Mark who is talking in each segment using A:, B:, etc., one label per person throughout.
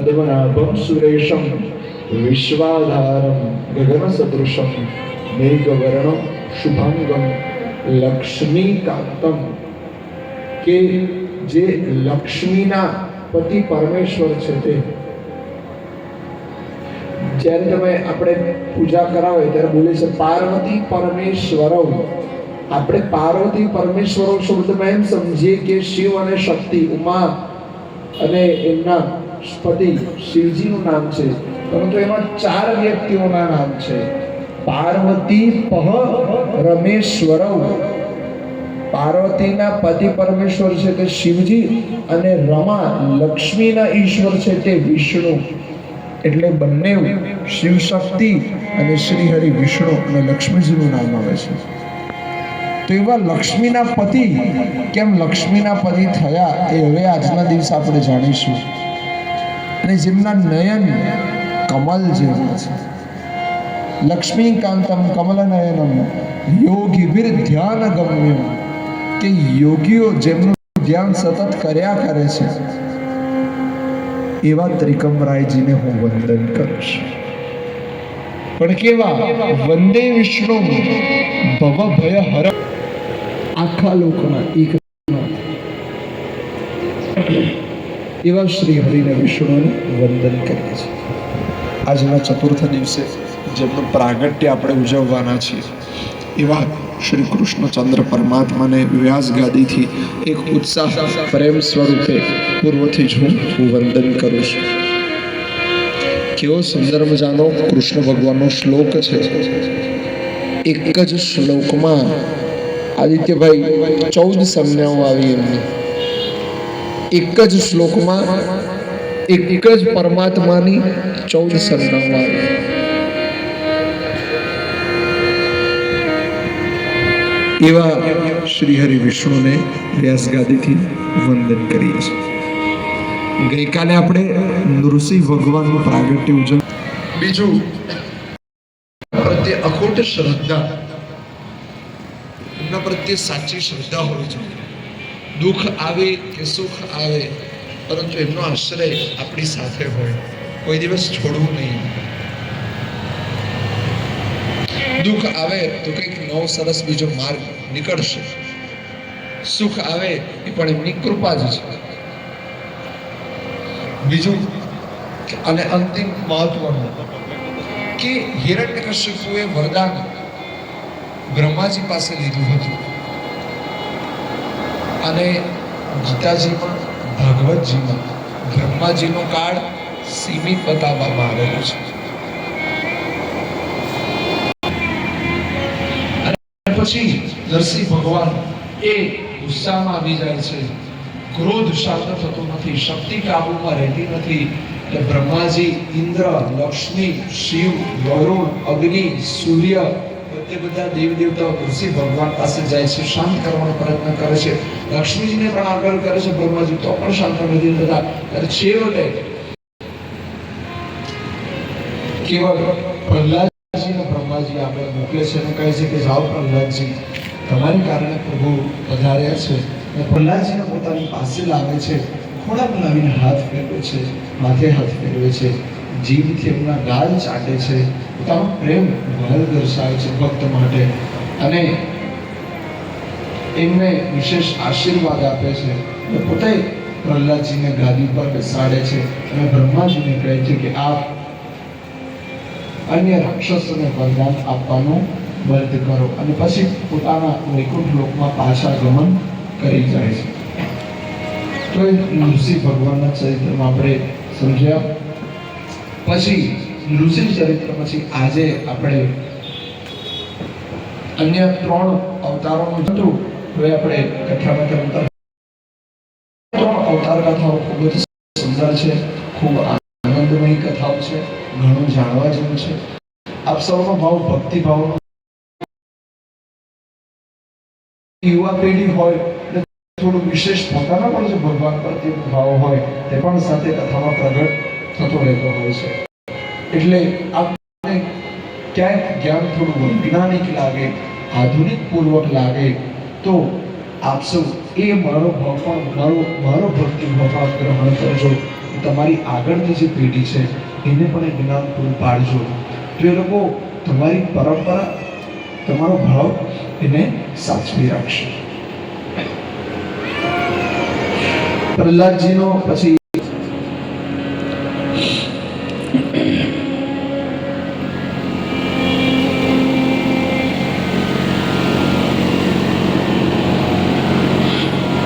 A: पद्मनाभं सुरेशं विश्वाधारं गगनसदृशं मेघवर्णं शुभांगं लक्ष्मीकांतं के जे लक्ष्मीना पति परमेश्वर छे ते જ્યારે તમે આપણે પૂજા કરાવે ત્યારે બોલે છે પાર્વતી પરમેશ્વરો. આપણે પાર્વતી પરમેશ્વરો શબ્દમાં એમ સમજીએ કે શિવ અને શક્તિ ઉમા અને એમના પતિ શિવજીનું નામ છે, પરંતુ એમાં ચાર વ્યક્તિઓના નામ છે. પાર્વતી પહ રમેશ્વરો. પાર્વતીના પતિ પરમેશ્વર છે તે શિવજી અને રમા લક્ષ્મીના ઈશ્વર છે તે વિષ્ણુ. એટલે બંને શિવ શક્તિ અને શ્રી હરિ વિષ્ણુ અને લક્ષ્મીજીનું નામ આવે છે. તો એવા લક્ષ્મીના પતિ કેમ લક્ષ્મીના પતિ થયા એ હવે આજના દિવસે આપણે જાણીશું. અને જેમના નયન કમલ જેવા છે, લક્ષ્મીકાંતમ કમલ નયનમ યોગીભીર ધ્યાન ગમ્યમ, કે યોગીઓ જેમનું ધ્યાન સતત કર્યા કરે છે એવા ત્રિકમરાયજીને હું વંદન કરું છું. પણ કેવા? વંદે વિષ્ણુ ભવ ભય હર. આખા લોકના એવા શ્રી હરિને વિષ્ણુને વંદન કરીએ છીએ. આજના ચતુર્થ દિવસે જેમનું પ્રાગટ્ય આપણે ઉજવવાના છીએ એવા શ્રી કૃષ્ણચંદ્ર પરમાત્માને વ્યાસ ગાદીથી એક ઉત્સાહ પ્રેમ સ્વરૂપે પૂર્વથી જ હું વંદન કરું છું. કેવો સુંદર મજાનો કૃષ્ણ ભગવાનનો શ્લોક છે. એક જ શ્લોકમાં આદિત્યભાઈ 14 સંજ્ઞાઓ આવી એમની. એક જ શ્લોકમાં એક જ પરમાત્માની 14 સંજ્ઞાઓ આવી. એવા શ્રી હરિ વિષ્ણુને વ્યાસગાદીથી વંદન કરીએ છીએ. ગઈકાલે આપણે નૃસિંહ ભગવાનનું પ્રાગટ્ય ઉજવ્યું. બીજું, પ્રત્યે અખૂટ શ્રદ્ધા, એમના પ્રત્યે સાચી શ્રદ્ધા હોવી જોઈએ. દુઃખ આવે કે સુખ આવે, પરંતુ એમનો આશ્રય આપણી સાથે હોય, કોઈ દિવસ છોડવું નહીં. દુઃખ આવે તો કંઈક નવો સરસ બીજો માર્ગ નીકળશે. સુખ આવે એ પણ એમની કૃપા જ છે. બીજું અને અંતિમ મહત્વનું કે હિરણ્યકશ્યપુએ વરદાન બ્રહ્માજી પાસે લીધું હતું અને ગીતાજીમાં ભાગવતજીમાં બ્રહ્માજીનો કાળ સીમિત બતાવવામાં આવેલો છે. પછી નરસિંહ ભગવાન એ ગુસ્સામાં આવી જાય છે, ક્રોધ શાંત થતો નથી, શક્તિ કાબુમાં રહેતી નથી. એટલે બ્રહ્માજી, ઇન્દ્ર, લક્ષ્મી, શિવ, વરુણ, અગ્નિ, સૂર્ય બધા દેવ દેવતાઓ નરસિંહ ભગવાન પાસે જાય છે, શાંત કરવાનો પ્રયત્ન કરે છે. લક્ષ્મીજીને પણ આગળ કરે છે બ્રહ્માજી, તો પણ શાંત નથી થતા. ત્યારે છેવટે કેવળ પ્રહલાદ બ્રહ્માજી આગળ મોકલે છે અને કહે છે કે જાઓ પ્રહલાદજી, તમારે કારણે પ્રભુ પધાર્યા છે. અને પ્રહલાદજીને પોતાની પાસે લાવે છે, ખોળા બનાવીને હાથ ફેરવે છે, માથે હાથ ફેરવે છે, જીભથી એમના ગાલ ચાટે છે, પોતાનો પ્રેમ ભાવ દર્શાવે છે ભક્ત માટે અને એમને વિશેષ આશીર્વાદ આપે છે. અને પોતે પ્રહલાદજીને ગાદી પર બેસાડે છે અને બ્રહ્માજીને કહે છે કે આપ અન્ય રાક્ષસોને વરદાન આપવાનું બંધ કરો. અને પછી પોતાના વૈકુંઠ લોકમાં પાછા ગમન કરી જાય છે. તો એ નૃસિંહ ભગવાનના ચરિત્રમાં આપણે સમજ્યા. પછી નૃસિંહ ચરિત્ર પછી આજે આપણે અન્ય 3 અવતારોનું હતું. હવે આપણે કથામાં 3 અવતાર કથાઓ ખૂબ જ સુંદર છે, ખૂબ આનંદમય કથાઓ છે, ઘણું જાણવા જેવું છે. આપ સૌનો ભાવ ભક્તિ ભાવનો યુવા પેઢી હોય, થોડું વિશેષ પોતાના પણ જો ભગવાન પ્રત્યે ભાવ હોય તે પણ સાથે કથામાં પ્રગટ થતો રહેતો હોય છે. એટલે આપને ક્યાંક જ્ઞાન થોડું વૈજ્ઞાનિક લાગે, આધુનિક પૂર્વક લાગે તો આપ સૌ એ મારો ભાવ પણ મારો ભક્તિ ભાવ ગ્રહણ કરજો. તમારી આગળની જે પેઢી છે એને પણ એ જ્ઞાન પૂરું પાડજો, તો એ લોકો તમારી પરંપરા, તમારો ભાવ એને સાચવી રાખશે. પ્રહલાદજીનો પછી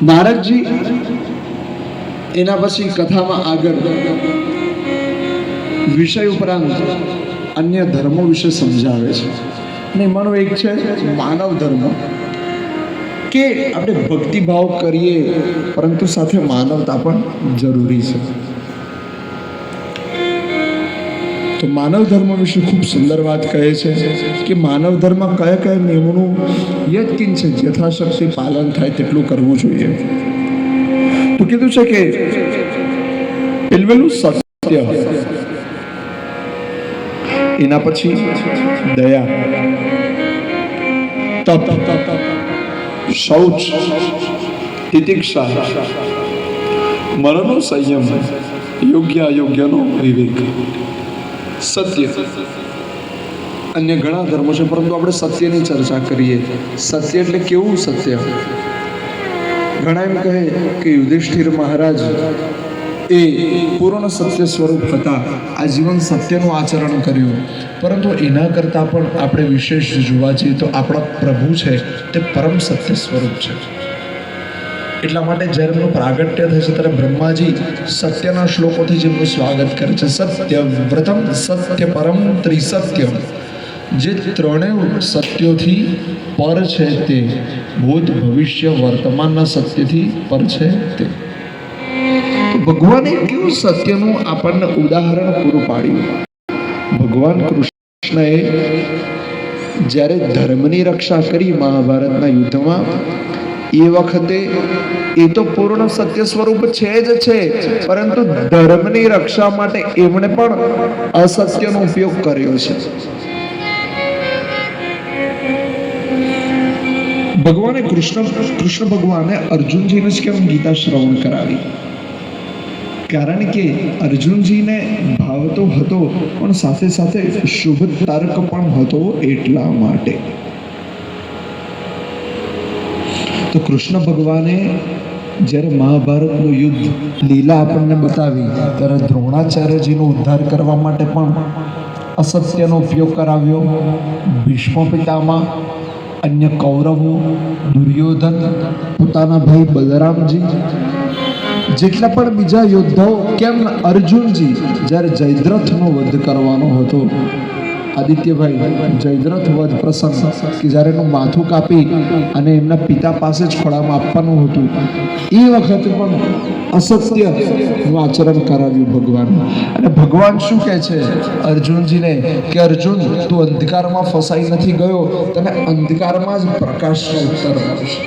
A: નારદજી એના પછી કથામાં આગળ વિષય ઉપરાંત અન્ય ધર્મો વિશે સમજાવે છે. અને એમાંનો એક છે માનવ ધર્મ, કે આપણે ભક્તિભાવ કરીએ પરંતુ સાથે માનવતા પણ જરૂરી છે. તો માનવ ધર્મ વિશે ખૂબ સુંદર વાત કહે છે કે માનવ ધર્મ કયા કયા નિયમોનું યત્કિંચિત યથાશક્તિ પાલન થાય તેટલું કરવું જોઈએ. તો કીધું છે કે પેલું સત્ય, એના પછી દયા, તપ, શૌચ, તિતિક્ષા, મરણનો સંયમ, યોગ્ય અયોગ્યનો વિવેક, સત્ય. અન્ય ઘણા ધર્મો છે પરંતુ આપણે સત્યની ચર્ચા કરીએ. સત્ય એટલે કેવું સત્ય? ઘણા એમ કહે કે યુધિષ્ઠિર મહારાજ એ પૂર્ણ સત્ય સ્વરૂપ હતા, આજીવન સત્યનું આચરણ કર્યું. પરંતુ એના કરતાં પણ આપણે વિશેષ જોવા જઈએ તો આપણા પ્રભુ છે તે પરમ સત્ય સ્વરૂપ છે. એટલા માટે જ્યારે એમનું પ્રાગટ્ય થાય છે ત્યારે બ્રહ્માજી સત્યના શ્લોકોથી જેમનું સ્વાગત કરે છે. સત્ય વ્રતમ સત્ય પરમ ત્રિસત્યમ, જે ત્રણેય સત્યોથી પર છે તે, ભૂત ભવિષ્ય વર્તમાનના સત્યથી પર છે તે. ભગવાને કેવું સત્યનું આપણને ઉદાહરણ પૂરું પાડ્યું. ભગવાન કૃષ્ણએ જ્યારે ધર્મની રક્ષા કરી મહાભારતના યુદ્ધમાં, એ વખતે એ તો પૂર્ણ સત્ય સ્વરૂપ છે જ છે, પરંતુ ધર્મની રક્ષા માટે એમણે પણ અસત્યનો ઉપયોગ કર્યો છે. ભગવાને કૃષ્ણ ભગવાને અર્જુનજીને જ કેમ ગીતા શ્રવણ કરાવી? કારણ કે અર્જુનજીને ભાવ તો હતો પણ સાથે સાથે શુભ તર્ક પણ હતો. એટલા માટે તો કૃષ્ણ ભગવાને જ્યારે મહાભારતનું યુદ્ધ લીલા આપણને બતાવી ત્યારે દ્રોણાચાર્યજીનો ઉદ્ધાર કરવા માટે પણ અસત્યનો ઉપયોગ કરાવ્યો. ભીષ્મ પિતામહ, અન્ય કૌરવો, દુર્યોધન, પોતાના ભાઈ બલરામજી, જેટલા પણ બીજા યોદ્ધાઓ, કેમ અર્જુનજી જ્યારે જયદ્રથનો વધ કરવાનો હતો, આદિત્યભાઈ જયદ્રથ વધ પ્રસંગ કે જ્યારે એનું માથું કાપી અને એમના પિતા પાસે જ ખોળામાં આપવાનું હતું, એ વખતે પણ અસત્યનું આચરણ કરાવ્યું ભગવાન. અને ભગવાન શું કહે છે અર્જુનજીને કે અર્જુન, તું અંધકારમાં ફસાઈ નથી ગયો, તને અંધકારમાં જ પ્રકાશનો ઉત્તર મળશે.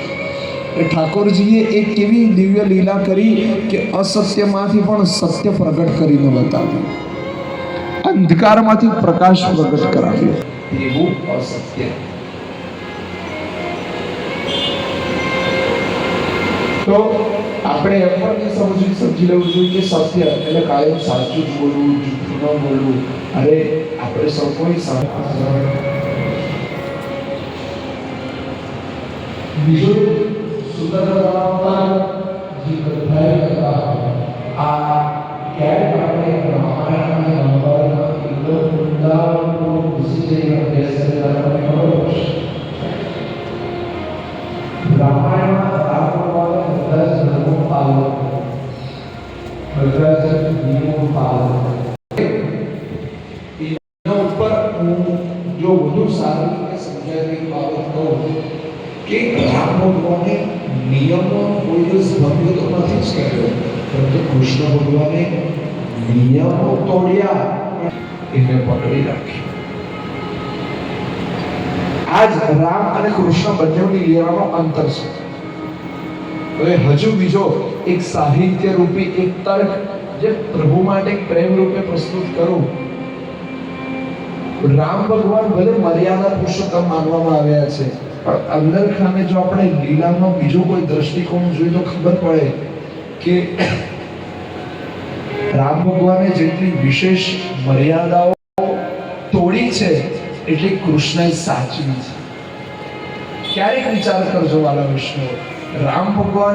A: ઠાકોરજીએ એક કેવી દિવ્ય લીલા કરી કે અસત્યમાંથી પણ સત્ય પ્રગટ કરીને બતાવ્યું, અંધકારમાંથી પ્રકાશ પ્રગટ કરાવ્યો. એવું અસત્ય. તો આપણે એમ પણ સમજી લેવું જોઈએ કે સત્ય એટલે કાયમ સાચું જ બોલવું, જૂઠું ન બોલવું. અરે આપણે સૌ કોઈ બીજું સુંદર જીવન થાય આ ક્યારેક આપણે રામાયણની નવલના એકદમ ઊંડાણપૂર્વક ઘૂસી જઈને અભ્યાસ કરેલા તમને ખબર હશે. રામાયણમાં રામ ભગવાને બધા જ ધર્મો પાલન, બધા જ નિયમો પાલન. એના ઉપર હું જો વધુ સારી રીતે સમજાયેલી બાબત કહું કે રામ ભગવાને નિયમો કોઈ દિવસ ભંગ તો નથી જ કર્યો, પરંતુ કૃષ્ણ ભગવાને નિયમો તોડ્યા, એને પકડી રાખી. આજ રામ અને કૃષ્ણ બંનેની લીલાનો અંતર છે. હવે હજુ બીજો એક સાહિત્ય રૂપી એક તર્ક જે પ્રભુ માટે એક પ્રેમ રૂપે પ્રસ્તુત કરું. રામ ભગવાન ભલે મર્યાદા પુરુષોત્તમ માનવામાં આવ્યા છે, પણ અંદર ખાને જો આપણે લીલાનો બીજો કોઈ દ્રષ્ટિકોણ જોઈએ તો ખબર પડે કે રામ ભગવાને જેટલી વિશેષ મર્યાદાઓ તોડી છે એટલી કૃષ્ણએ સાચવી છે. ક્યારેક વિચાર કરજો વાલા વિષ્ણુ, રામ ભગવાને